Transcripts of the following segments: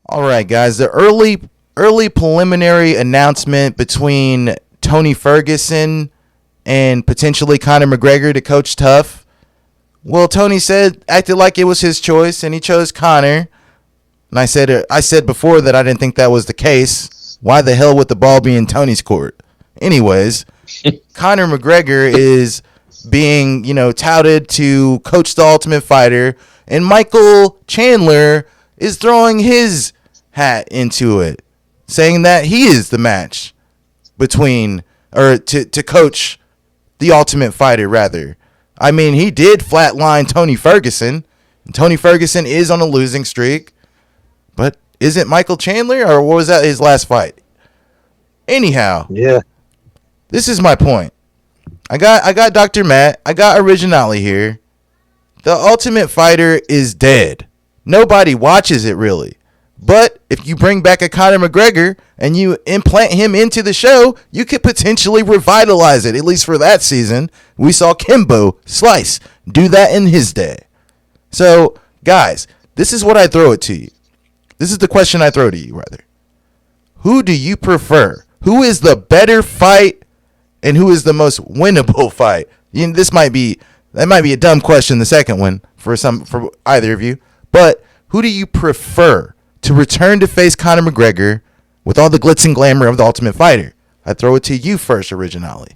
All right, guys. The early preliminary announcement between Tony Ferguson and potentially Conor McGregor to coach Tough. Well, Tony acted like it was his choice, and he chose Conor. And I said before that I didn't think that was the case. Why the hell would the ball be in Tony's court? Anyways, Conor McGregor is being, touted to coach the Ultimate Fighter, and Michael Chandler is throwing his hat into it, saying that he is the match to coach the Ultimate Fighter, rather. I mean, he did flatline Tony Ferguson. And Tony Ferguson is on a losing streak. But isn't Michael Chandler, or what was that, his last fight? Anyhow, yeah. This is my point. I got Dr. Matt. I got Originale here. The Ultimate Fighter is dead. Nobody watches it, really. But if you bring back a Conor McGregor and you implant him into the show, you could potentially revitalize it, at least for that season. We saw Kimbo Slice do that in his day. So, guys, this is what I throw it to you. This is the question I throw to you, rather. Who do you prefer? Who is the better fight and who is the most winnable fight? That might be a dumb question, the second one, for either of you. But who do you prefer to return to face Conor McGregor with all the glitz and glamour of the Ultimate Fighter? I throw it to you first, Originale.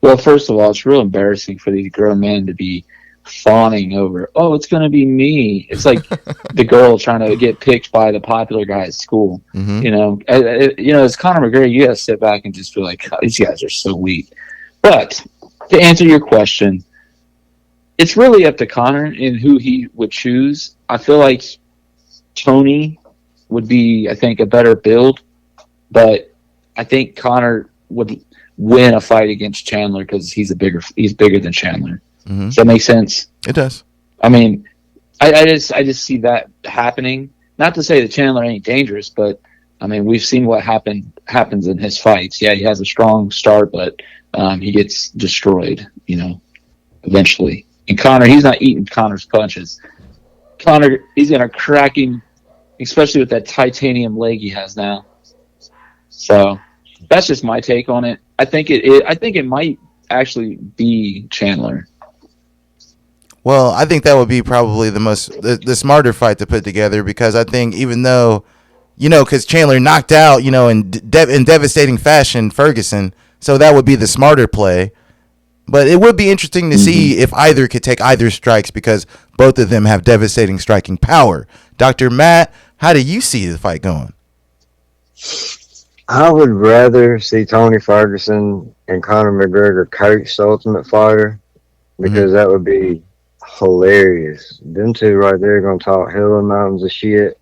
Well, first of all, it's real embarrassing for these grown men to be fawning over, oh, it's going to be me. It's like the girl trying to get picked by the popular guy at school. Mm-hmm. As Conor McGregor, you got to sit back and just feel like, God, these guys are so weak. But to answer your question, it's really up to Conor and who he would choose. I feel like Tony would be, I think, a better build, but I think Conor would win a fight against Chandler because he's bigger than Chandler. Mm-hmm. Does that make sense? It does. I mean, I just see that happening. Not to say that Chandler ain't dangerous, but I mean, we've seen what happens in his fights. Yeah, he has a strong start, but he gets destroyed, eventually. And Conor, he's not eating Conor's punches. Conor, he's gonna crack him, especially with that titanium leg he has now. So that's just my take on it. I think it might actually be Chandler. Well, I think that would be probably the smarter fight to put together, because I think even though, because Chandler knocked out, in devastating fashion Ferguson, so that would be the smarter play. But it would be interesting to see if either could take either strikes, because both of them have devastating striking power. Dr. Matt, how do you see the fight going? I would rather see Tony Ferguson and Conor McGregor coach the Ultimate Fighter, because that would be hilarious. Them two right there are going to talk hell of mountains of shit.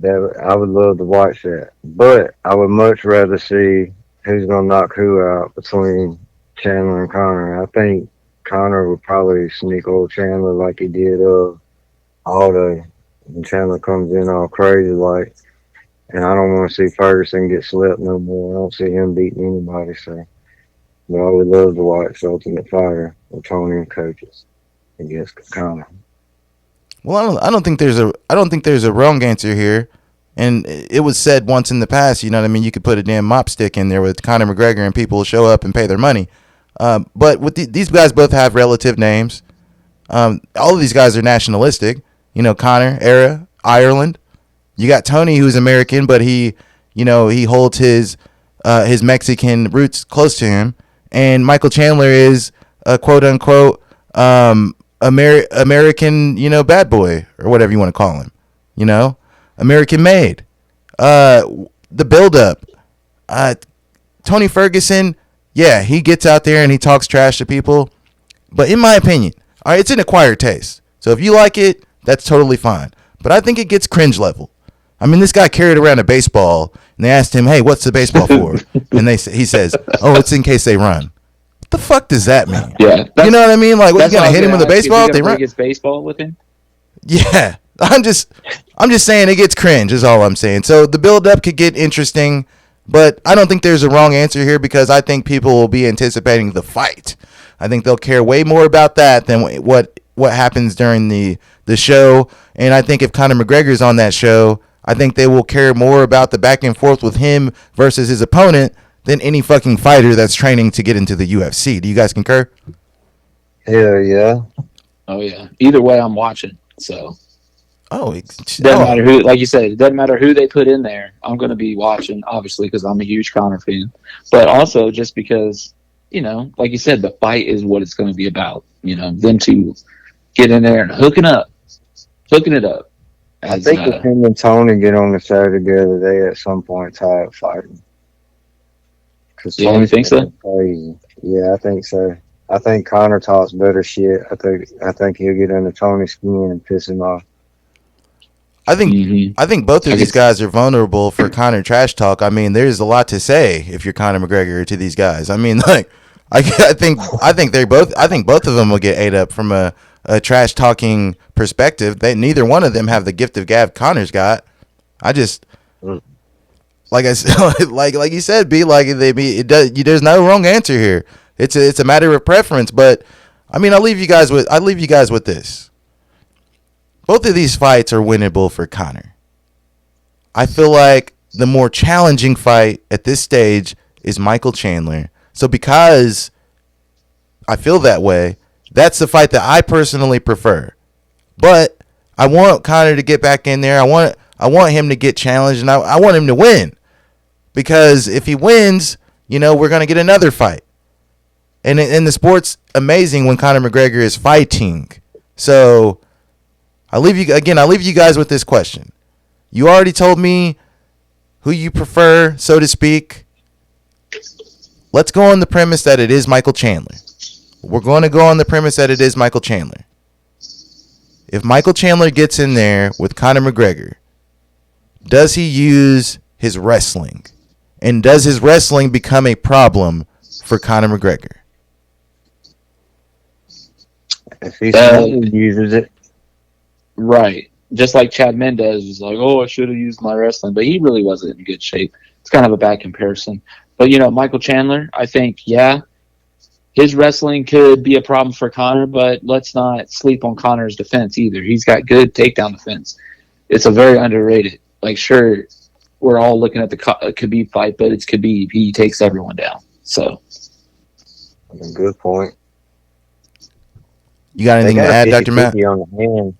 I would love to watch that. But I would much rather see who's going to knock who out between Chandler and Conor. I think Conor would probably sneak old Chandler like he did all day. And Chandler comes in all crazy like. And I don't want to see Ferguson get swept no more. I don't see him beating anybody. So, but I would love to watch Ultimate Fighter with Tony and coaches against Conor. Well, I don't think there's a wrong answer here. And it was said once in the past, you know what I mean? You could put a damn mop stick in there with Conor McGregor and people will show up and pay their money. But with these guys both have relative names. All of these guys are nationalistic. Conor, era, Ireland. You got Tony, who's American, but he holds his Mexican roots close to him. And Michael Chandler is a quote unquote American, bad boy, or whatever you want to call him. American made. The build-up. Tony Ferguson, yeah, he gets out there and he talks trash to people. But in my opinion, all right, it's an acquired taste. So if you like it, that's totally fine. But I think it gets cringe level. I mean, this guy carried around a baseball, and they asked him, hey, what's the baseball for? And he says, oh, it's in case they run. What the fuck does that mean? Yeah. You know what I mean? Like, what, you going to hit him with a baseball if they run? He gets baseball with him? Yeah. I'm just saying it gets cringe is all I'm saying. So the build-up could get interesting, but I don't think there's a wrong answer here, because I think people will be anticipating the fight. I think they'll care way more about that than what happens during the the show. And I think if Conor McGregor's on that show, I think they will care more about the back and forth with him versus his opponent than any fucking fighter that's training to get into the UFC. Do you guys concur? Hell yeah. Oh yeah. Either way, I'm watching. So doesn't Oh, matter who, like you said, it doesn't matter who they put in there. I'm going to be watching, obviously, because I'm a huge Conor fan, but also just because, like you said, the fight is what it's going to be about. Them to get in there and hooking it up. I think if him and Tony get on the show together, they at some point tie up fighting. Yeah, you think so? Crazy. Yeah, I think so. I think Conor talks better shit. I think he'll get under Tony's skin and piss him off. I think both of these guys are vulnerable for Conor trash talk. I mean, there's a lot to say if you're Conor McGregor to these guys. I mean, like, I think both of them will get ate up from a trash talking perspective. Neither one of them have the gift of gab Conor's got. I just like I said, like you said, there's no wrong answer here. It's a matter of preference. But I mean, I'll leave you guys with this. Both of these fights are winnable for Conor. I feel like the more challenging fight at this stage is Michael Chandler. So because I feel that way, that's the fight that I personally prefer. But I want Conor to get back in there. I want him to get challenged, and I want him to win. Because if he wins, we're going to get another fight. And the sport's amazing when Conor McGregor is fighting. So I'll leave you guys with this question. You already told me who you prefer, so to speak. Let's go on the premise that it is Michael Chandler. We're going to go on the premise that it is Michael Chandler. If Michael Chandler gets in there with Conor McGregor, does he use his wrestling? And does his wrestling become a problem for Conor McGregor? If he uses it. Right. Just like Chad Mendez was like, I should have used my wrestling, but he really wasn't in good shape. It's kind of a bad comparison. But, Michael Chandler, I think, his wrestling could be a problem for Conor, but let's not sleep on Conor's defense either. He's got good takedown defense. It's a very underrated. Like, sure, we're all looking at the Khabib fight, but it's Khabib. He takes everyone down. So, good point. You got anything to add, Dr. Matt? On the hands.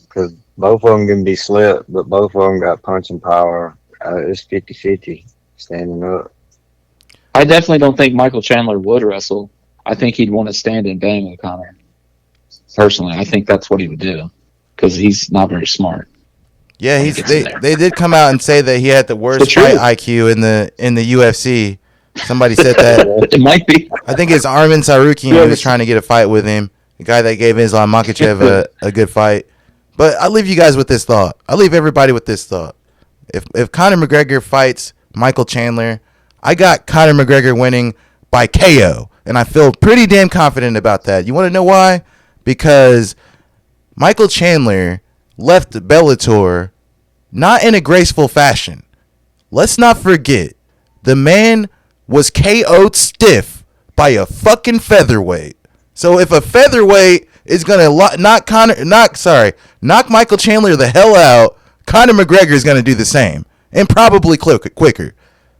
Because both of them can be slipped, but both of them got punching power. It's 50-50 standing up. I definitely don't think Michael Chandler would wrestle. I think he'd want to stand and bang with Conor. Personally, I think that's what he would do because he's not very smart. Yeah, they did come out and say that he had the worst fight IQ in the UFC. Somebody said that. It might be. I think it's Armin Sarukian who was trying to get a fight with him. The guy that gave Islam Makhachev a good fight. But I'll leave you guys with this thought. I'll leave everybody with this thought. If Conor McGregor fights Michael Chandler, I got Conor McGregor winning by KO. And I feel pretty damn confident about that. You want to know why? Because Michael Chandler left Bellator not in a graceful fashion. Let's not forget, the man was KO'd stiff by a fucking featherweight. So if a featherweight is gonna knock Michael Chandler the hell out, Conor McGregor is gonna do the same, and probably quicker.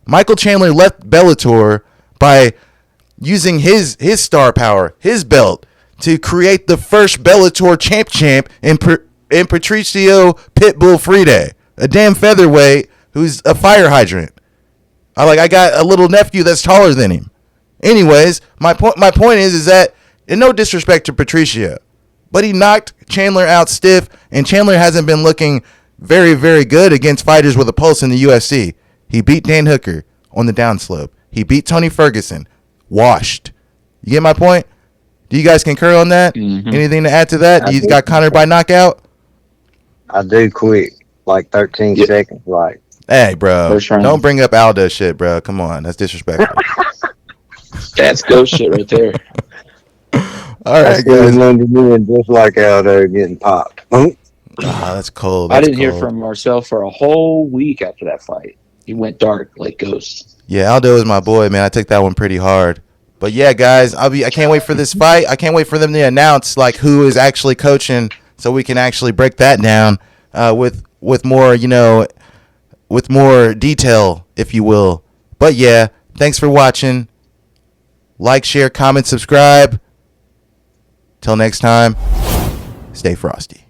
Michael Chandler left Bellator by using his star power, his belt, to create the first Bellator champ in Patricio Pitbull Freire, a damn featherweight who's a fire hydrant. I got a little nephew that's taller than him. Anyways, my point is that, and no disrespect to Patricio, but he knocked Chandler out stiff, and Chandler hasn't been looking very, very good against fighters with a pulse in the UFC. He beat Dan Hooker on the downslope. He beat Tony Ferguson. Washed. You get my point? Do you guys concur on that? Mm-hmm. Anything to add to that? You got Conor by knockout? I do quick, like 13 seconds. Like, hey, bro, don't bring up Aldo shit, bro. Come on, that's disrespectful. That's ghost shit right there. All right, guys. Just like Aldo getting popped. That's cold. I didn't hear from Marcel for a whole week after that fight. He went dark like Ghost. Yeah, Aldo is my boy, man. I took that one pretty hard. But yeah, guys, I can't wait for this fight. I can't wait for them to announce like who is actually coaching, so we can actually break that down with more, with more detail, if you will. But yeah, thanks for watching. Like, share, comment, subscribe. Till next time, stay frosty.